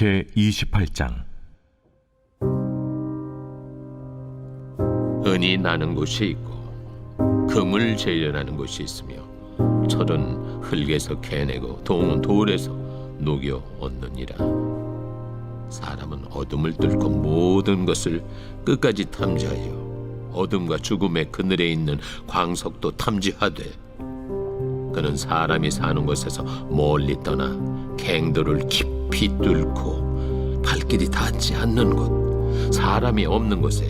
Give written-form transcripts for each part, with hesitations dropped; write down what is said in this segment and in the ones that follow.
제28장. 은이 나는 곳이 있고 금을 재련하는 곳이 있으며 철은 흙에서 캐내고 동은 돌에서 녹여 얻느니라. 사람은 어둠을 뚫고 모든 것을 끝까지 탐지하여 어둠과 죽음의 그늘에 있는 광석도 탐지하되 그는 사람이 사는 곳에서 멀리 떠나 갱도를 깊이 뚫고 발길이 닿지 않는 곳 사람이 없는 곳에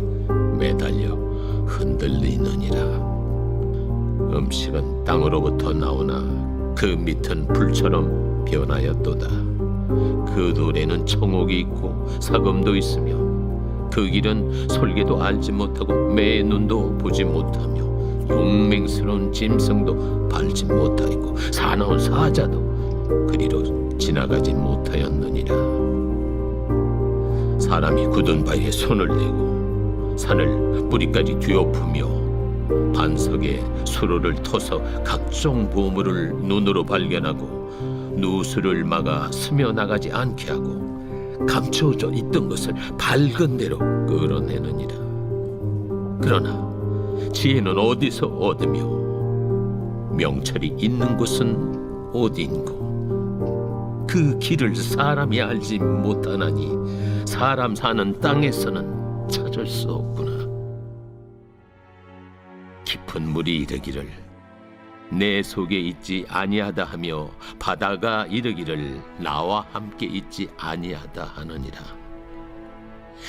매달려 흔들리느니라. 음식은 땅으로부터 나오나 그 밑은 불처럼 변하였도다. 그 돌에는 청옥이 있고 사금도 있으며 그 길은 솔개도 알지 못하고 매의 눈도 보지 못하며 용맹스러운 짐승도 밟지 못하였고 사나운 사자도 그리로 지나가지 못하였느니라. 사람이 굳은 바위에 손을 대고 산을 뿌리까지 뒤엎으며 반석에 수로를 터서 각종 보물을 눈으로 발견하고 누수를 막아 스며나가지 않게 하고 감춰져 있던 것을 밝은 대로 끌어내느니라. 그러나 지혜는 어디서 얻으며 명철이 있는 곳은 어디인고 그 길을 사람이 알지 못하나니 사람 사는 땅에서는 찾을 수 없구나. 깊은 물이 이르기를 내 속에 있지 아니하다 하며 바다가 이르기를 나와 함께 있지 아니하다 하느니라.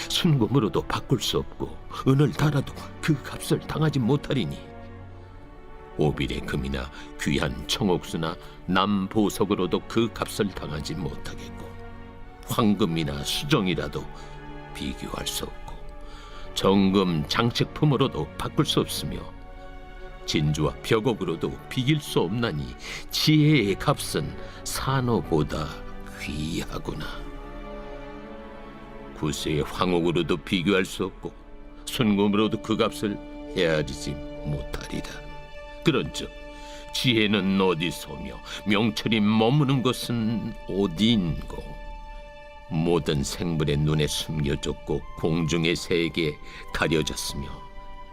순금으로도 바꿀 수 없고 은을 달아도 그 값을 당하지 못하리니 오빌의 금이나 귀한 청옥수나 남보석으로도 그 값을 당하지 못하겠고 황금이나 수정이라도 비교할 수 없고 정금 장식품으로도 바꿀 수 없으며 진주와 벽옥으로도 비길 수 없나니 지혜의 값은 산호보다 귀하구나. 구세의 황옥으로도 비교할 수 없고 순금으로도 그 값을 헤아리지 못하리라. 그런즉 지혜는 어디서며 명철이 머무는 것은 어디인고. 모든 생물의 눈에 숨겨졌고 공중의 새에게 가려졌으며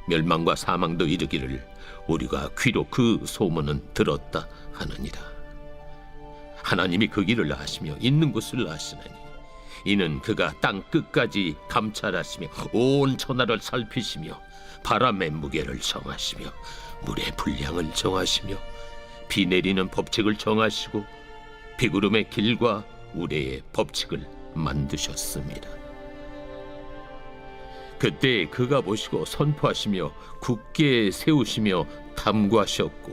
멸망과 사망도 이르기를 우리가 귀로 그 소문은 들었다 하느니라. 하나님이 그 길을 아시며 있는 곳을 아시나니 이는 그가 땅 끝까지 감찰하시며 온 천하를 살피시며 바람의 무게를 정하시며 물의 분량을 정하시며 비 내리는 법칙을 정하시고 비구름의 길과 우레의 법칙을 만드셨습니다. 그때 그가 보시고 선포하시며 굳게 세우시며 탐구하셨고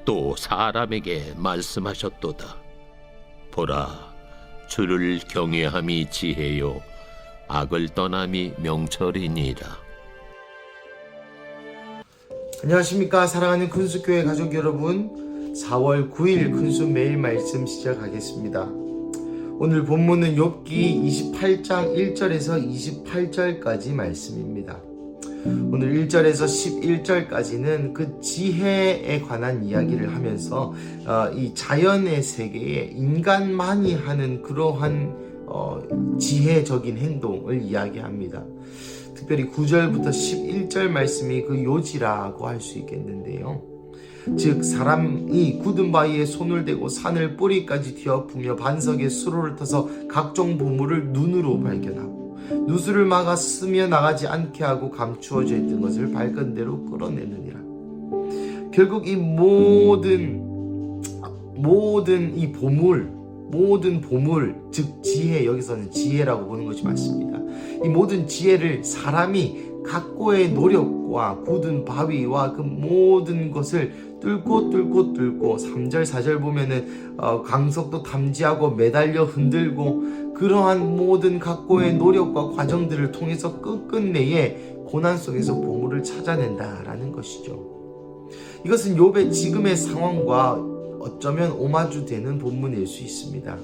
또 사람에게 말씀하셨도다. 보라, 주를 경외함이 지혜요 악을 떠남이 명철이니라. 안녕하십니까 사랑하는 큰수교회 가족 여러분, 4월 9일 큰수 매일 말씀 시작하겠습니다. 오늘 본문은 욥기 28장 1절에서 28절까지 말씀입니다. 오늘 1절에서 11절까지는 그 지혜에 관한 이야기를 하면서 이 자연의 세계에 인간만이 하는 그러한 지혜적인 행동을 이야기합니다. 특별히 9절부터 11절 말씀이 그 요지라고 할 수 있겠는데요. 즉 사람이 굳은 바위에 손을 대고 산을 뿌리까지 뒤엎으며 반석에 수로를 터서 각종 보물을 눈으로 발견하고 누수를 막아 스며 나가지 않게 하고 감추어져 있던 것을 밝은 대로 끌어내느니라. 결국 이 모든 이 모든 보물, 즉 지혜, 여기서는 지혜라고 보는 것이 맞습니다. 이 모든 지혜를 사람이 각고의 노력과 굳은 바위와 그 모든 것을 뚫고 3절 4절 보면은 강석도 탐지하고 매달려 흔들고 그러한 모든 각고의 노력과 과정들을 통해서 끝끝내에 고난 속에서 보물을 찾아낸다라는 것이죠. 이것은 욥의 지금의 상황과 어쩌면 오마주 되는 본문일 수 있습니다.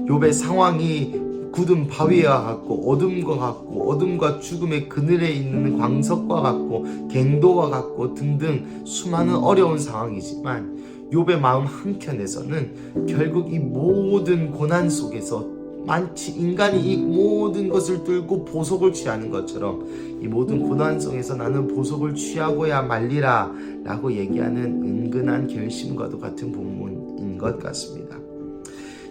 욥의 상황이 굳은 바위와 같고 어둠과 죽음의 그늘에 있는 광석과 같고 갱도와 같고 등등 수많은 어려운 상황이지만 욥의 마음 한켠에서는 결국 이 모든 고난 속에서 마치 인간이 이 모든 것을 뚫고 보석을 취하는 것처럼 이 모든 고난 속에서 나는 보석을 취하고야 말리라 라고 얘기하는 은근한 결심과도 같은 본문인 것 같습니다.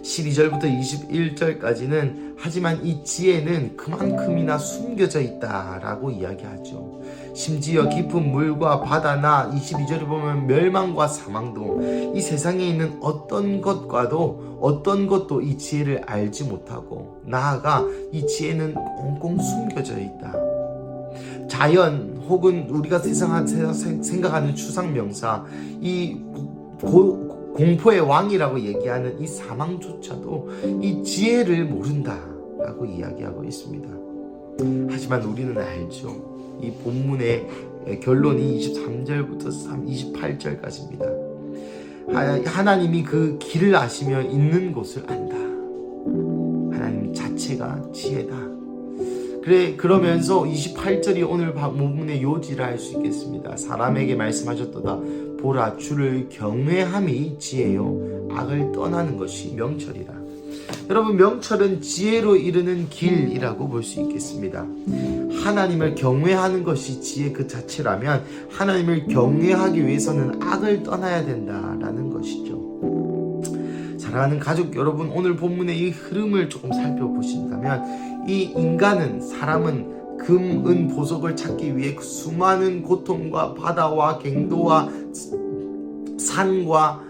12절부터 21절까지는 하지만 이 지혜는 그만큼이나 숨겨져 있다라고 이야기하죠. 심지어 깊은 물과 바다나 22절에 보면 멸망과 사망도 이 세상에 있는 어떤 것도 이 지혜를 알지 못하고 나아가 이 지혜는 꽁꽁 숨겨져 있다. 자연 혹은 우리가 세상에서 생각하는 추상명사 이 공포의 왕이라고 얘기하는 이 사망조차도 이 지혜를 모른다라고 이야기하고 있습니다. 하지만 우리는 알죠. 이 본문의 결론이 23절부터 28절까지입니다. 하나님이 그 길을 아시며 있는 곳을 안다. 하나님 자체가 지혜다. 그러면서 28절이 오늘 본문의 요지를 알 수 있겠습니다. 사람에게 말씀하셨도다. 보라, 주를 경외함이 지혜요 악을 떠나는 것이 명철이라. 여러분, 명철은 지혜로 이르는 길이라고 볼 수 있겠습니다. 하나님을 경외하는 것이 지혜 그 자체라면 하나님을 경외하기 위해서는 악을 떠나야 된다라는 것이죠. 사랑하는 가족 여러분, 오늘 본문의 이 흐름을 조금 살펴보신다면 이 사람은 금, 은, 보석을 찾기 위해 수많은 고통과 바다와 갱도와 산과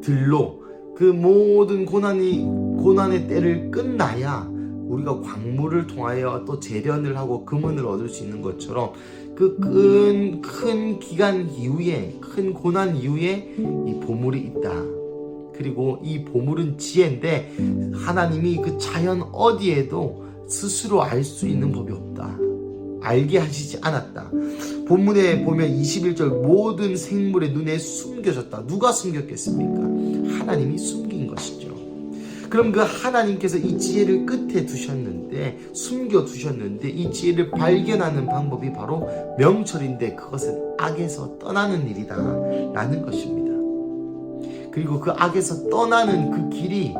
들로 그 모든 고난의 때를 끝나야 우리가 광물을 통하여 또 재련을 하고 금은을 얻을 수 있는 것처럼 그 큰 기간 이후에, 큰 고난 이후에 이 보물이 있다. 그리고 이 보물은 지혜인데 하나님이 그 자연 어디에도 스스로 알 수 있는 법이 없다. 알게 하시지 않았다. 본문에 보면 21절 모든 생물의 눈에 숨겨졌다. 누가 숨겼겠습니까? 하나님이 숨긴 것이죠. 그럼 그 하나님께서 이 지혜를 끝에 두셨는데, 숨겨두셨는데 이 지혜를 발견하는 방법이 바로 명철인데 그것은 악에서 떠나는 일이다 라는 것입니다. 그리고 그 악에서 떠나는 그 길이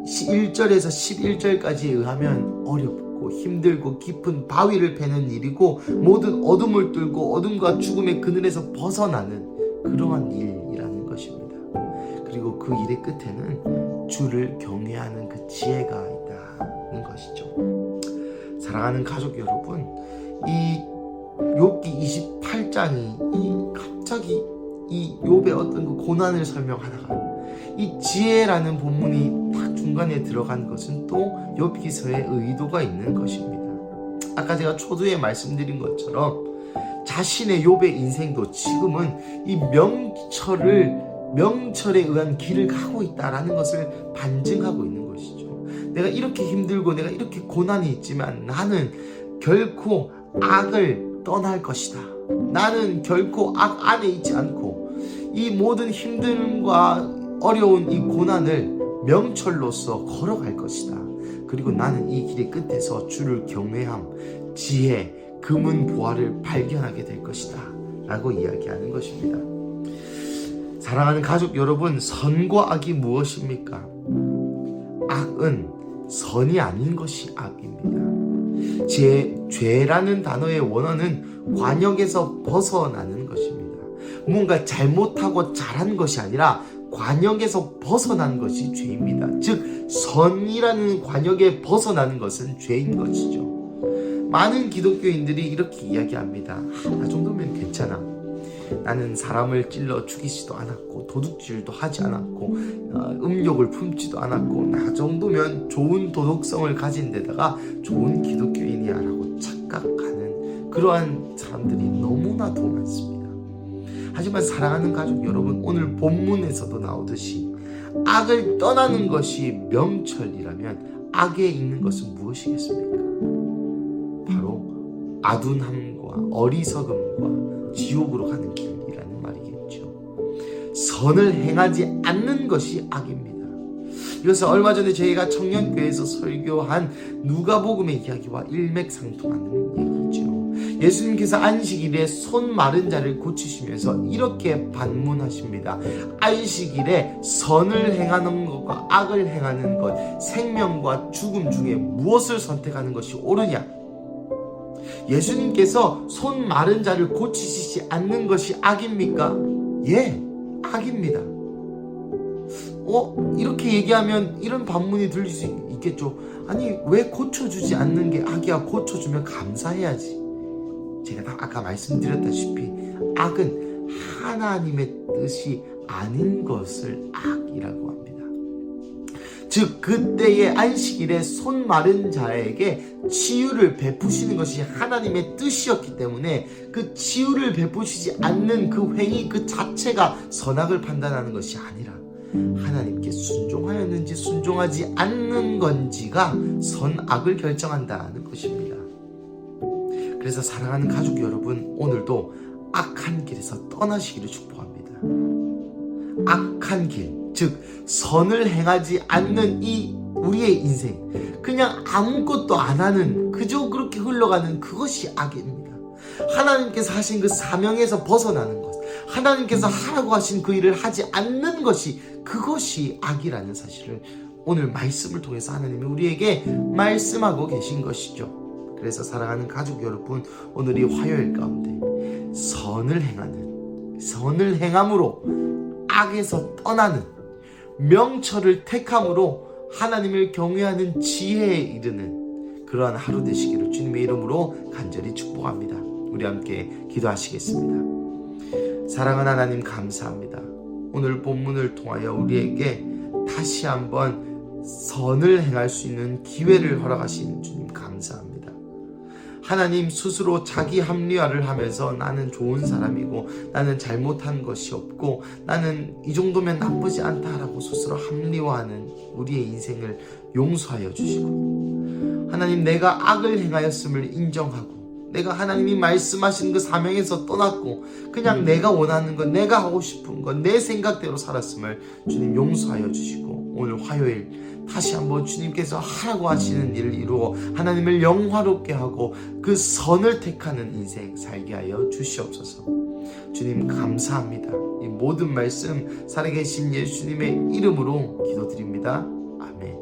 1절에서 11절까지에 의하면 어렵고 힘들고 깊은 바위를 패는 일이고 모든 어둠을 뚫고 어둠과 죽음의 그늘에서 벗어나는 그러한 일이라는 것입니다. 그리고 그 일의 끝에는 주를 경외하는 그 지혜가 있다는 것이죠. 사랑하는 가족 여러분, 이 욥기 28장이 갑자기 이 욥의 어떤 그 고난을 설명하다가 이 지혜라는 본문이 딱 중간에 들어간 것은 또 욥기서의 의도가 있는 것입니다. 아까 제가 초두에 말씀드린 것처럼 자신의 욥의 인생도 지금은 이 명철에 의한 길을 가고 있다라는 것을 반증하고 있는 것이죠. 내가 이렇게 힘들고 내가 이렇게 고난이 있지만 나는 결코 악을 떠날 것이다. 나는 결코 악 안에 있지 않고 이 모든 힘듦과 어려운 이 고난을 명철로서 걸어갈 것이다. 그리고 나는 이 길의 끝에서 주를 경외함, 지혜, 금은 보화를 발견하게 될 것이다 라고 이야기하는 것입니다. 사랑하는 가족 여러분, 선과 악이 무엇입니까? 악은 선이 아닌 것이 악입니다. 죄라는 단어의 원어는 관역에서 벗어나는 것입니다. 뭔가 잘못하고 잘한 것이 아니라 관역에서 벗어난 것이 죄입니다. 즉 선이라는 관역에 벗어나는 것은 죄인 것이죠. 많은 기독교인들이 이렇게 이야기합니다. 나 정도면 괜찮아. 나는 사람을 찔러 죽이지도 않았고 도둑질도 하지 않았고 음욕을 품지도 않았고 나 정도면 좋은 도덕성을 가진 데다가 좋은 기독교인이야 라고 착각하는 그러한 사람들이 너무나도 많습니다. 하지만 사랑하는 가족 여러분, 오늘 본문에서도 나오듯이 악을 떠나는 것이 명철이라면 악에 있는 것은 무엇이겠습니까? 바로 아둔함과 어리석음과 지옥으로 가는 길이라는 말이겠죠. 선을 행하지 않는 것이 악입니다. 이것은 얼마 전에 저희가 청년교회에서 설교한 누가복음의 이야기와 일맥상통하는 얘기죠. 예수님께서 안식일에 손 마른 자를 고치시면서 이렇게 반문하십니다. 안식일에 선을 행하는 것과 악을 행하는 것, 생명과 죽음 중에 무엇을 선택하는 것이 옳으냐? 예수님께서 손 마른 자를 고치시지 않는 것이 악입니까? 예, 악입니다. 이렇게 얘기하면 이런 반문이 들릴 수 있겠죠. 아니, 왜 고쳐주지 않는 게 악이야? 고쳐주면 감사해야지. 제가 아까 말씀드렸다시피 악은 하나님의 뜻이 아닌 것을 악이라고 합니다. 즉 그때의 안식일에 손 마른 자에게 치유를 베푸시는 것이 하나님의 뜻이었기 때문에 그 치유를 베푸시지 않는 그 행위 그 자체가 선악을 판단하는 것이 아니라 하나님께 순종하였는지 순종하지 않는 건지가 선악을 결정한다는 것입니다. 그래서 사랑하는 가족 여러분, 오늘도 악한 길에서 떠나시기를 축복합니다. 악한 길, 즉 선을 행하지 않는 이 우리의 인생, 그냥 아무것도 안 하는, 그저 그렇게 흘러가는 그것이 악입니다. 하나님께서 하신 그 사명에서 벗어나는 것, 하나님께서 하라고 하신 그 일을 하지 않는 것이, 그것이 악이라는 사실을 오늘 말씀을 통해서 하나님이 우리에게 말씀하고 계신 것이죠. 그래서 사랑하는 가족 여러분, 오늘 이 화요일 가운데 선을 행함으로 악에서 떠나는, 명철을 택함으로 하나님을 경외하는 지혜에 이르는 그러한 하루 되시기를 주님의 이름으로 간절히 축복합니다. 우리 함께 기도하시겠습니다. 사랑하는 하나님, 감사합니다. 오늘 본문을 통하여 우리에게 다시 한번 선을 행할 수 있는 기회를 허락하신 주님 감사합니다. 하나님, 스스로 자기 합리화를 하면서 나는 좋은 사람이고 나는 잘못한 것이 없고 나는 이 정도면 나쁘지 않다라고 스스로 합리화하는 우리의 인생을 용서하여 주시고, 하나님, 내가 악을 행하였음을 인정하고 내가 하나님이 말씀하신 그 사명에서 떠났고 그냥 내가 원하는 것, 내가 하고 싶은 것, 내 생각대로 살았음을 주님 용서하여 주시고, 오늘 화요일 다시 한번 주님께서 하라고 하시는 일을 이루어 하나님을 영화롭게 하고 그 선을 택하는 인생 살게 하여 주시옵소서. 주님 감사합니다. 이 모든 말씀 살아계신 예수님의 이름으로 기도드립니다. 아멘.